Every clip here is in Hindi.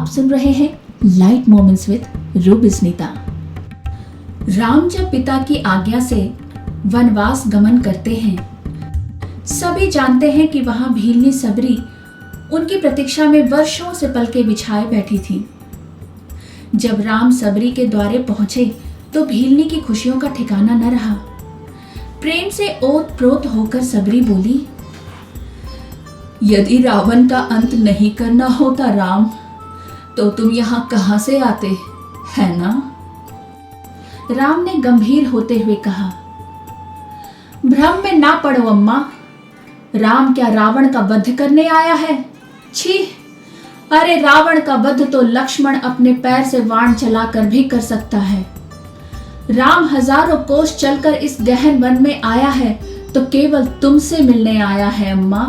आप सुन रहे हैं लाइट मोमेंट्स विद रूबिस्निता। राम जब पिता की आज्ञा से वनवास गमन करते हैं, सभी जानते हैं कि वहां भीलनी सबरी उनकी प्रतीक्षा में वर्षों से पलके बिछाए बैठी थी। जब राम सबरी के द्वारे पहुंचे तो भीलनी की खुशियों का ठिकाना न रहा। प्रेम से ओत-प्रोत होकर सबरी बोली, यदि रावण का अंत नहीं करना होता राम, तो तुम यहां कहां से आते, है ना? राम ने गंभीर होते हुए कहा, भ्रम में ना पड़ो अम्मा। राम क्या रावण का वध करने आया है? छी! अरे रावण का वध तो लक्ष्मण अपने पैर से बाण चलाकर भी कर सकता है। राम हजारों कोस चलकर इस गहन वन में आया है तो केवल तुमसे मिलने आया है अम्मा,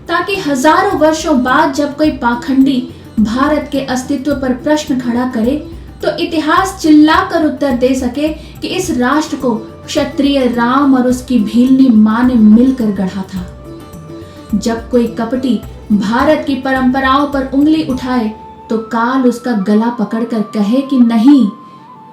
ताकि हजारों वर्षों बाद जब कोई पाखंडी भारत के अस्तित्व पर प्रश्न खड़ा करे तो इतिहास चिल्लाकर उत्तर दे सके कि इस राष्ट्र को क्षत्रिय राम और उसकी भीलनी मां ने मिलकर गढ़ा था। जब कोई कपटी भारत की परंपराओं पर उंगली उठाए तो काल उसका गला पकड़कर कहे कि नहीं,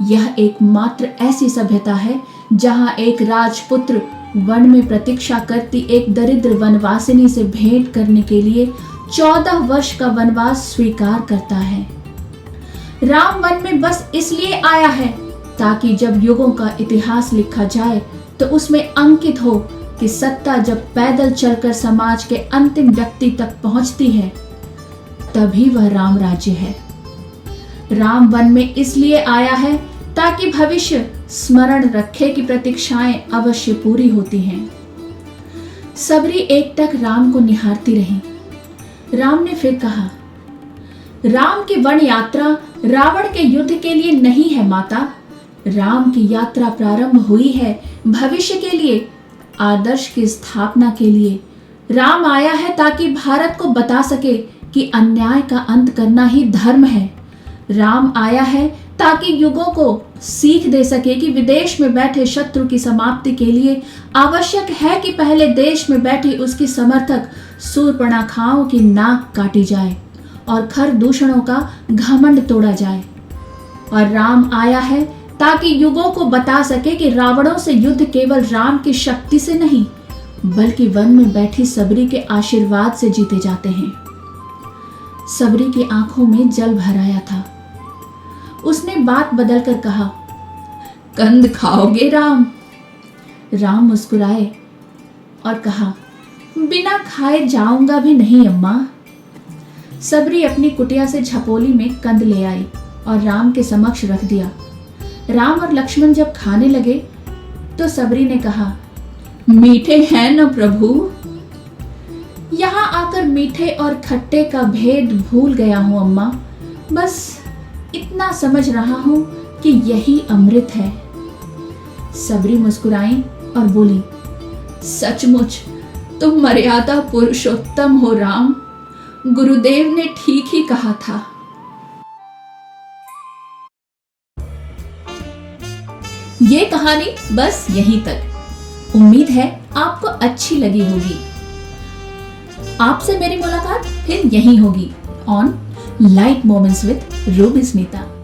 यह एकमात्र ऐसी सभ्यता है जहां एक राजपुत्र वन में प्रतीक्षा करती एक दरिद्र वनवासिनी से भेंट करने के लिए 14 वर्ष का वनवास स्वीकार करता है। राम वन में बस इसलिए आया है ताकि जब युगों का इतिहास लिखा जाए तो उसमें अंकित हो कि सत्ता जब पैदल चलकर समाज के अंतिम व्यक्ति तक पहुंचती है तभी वह राम राज्य है। राम वन में इसलिए आया है ताकि भविष्य स्मरण रखे कि प्रतीक्षाएं अवश्य पूरी होती हैं। सबरी एकटक राम को निहारती रही। राम ने फिर कहा, राम की वन यात्रा रावण के युद्ध के लिए नहीं है माता। राम की यात्रा प्रारंभ हुई है भविष्य के लिए, आदर्श की स्थापना के लिए। राम आया है ताकि भारत को बता सके कि अन्याय का अंत करना ही धर्म है। राम आया है ताकि युगों को सीख दे सके कि विदेश में बैठे शत्रु की समाप्ति के लिए आवश्यक है कि पहले देश में बैठी उसकी समर्थक शूर्पणखाओं की नाक काटी जाए और खर दूषणों का घमंड तोड़ा जाए। और राम आया है ताकि युगों को बता सके कि रावणों से युद्ध केवल राम की शक्ति से नहीं बल्कि वन में बैठी सबरी के आशीर्वाद से जीते जाते हैं। सबरी की आंखों में जल भर आया था। उसने बात बदलकर कहा, कंद खाओगे राम? राम मुस्कुराए और कहा, बिना खाए जाऊंगा भी नहीं अम्मा। सबरी अपनी कुटिया से झपोली में कंद ले आई और राम के समक्ष रख दिया। राम और लक्ष्मण जब खाने लगे तो सबरी ने कहा, मीठे हैं न प्रभु? यहां आकर मीठे और खट्टे का भेद भूल गया हूं अम्मा। बस इतना समझ रहा हूं कि यही अमृत है। सबरी मुस्कुराई और बोली, सचमुच तुम मर्यादा पुरुषोत्तम हो राम। गुरुदेव ने ठीक ही कहा था। ये कहानी बस यहीं तक। उम्मीद है आपको अच्छी लगी होगी। आपसे मेरी मुलाकात फिर यहीं होगी ऑन लाइट मोमेंट्स विद रूबिस्निता।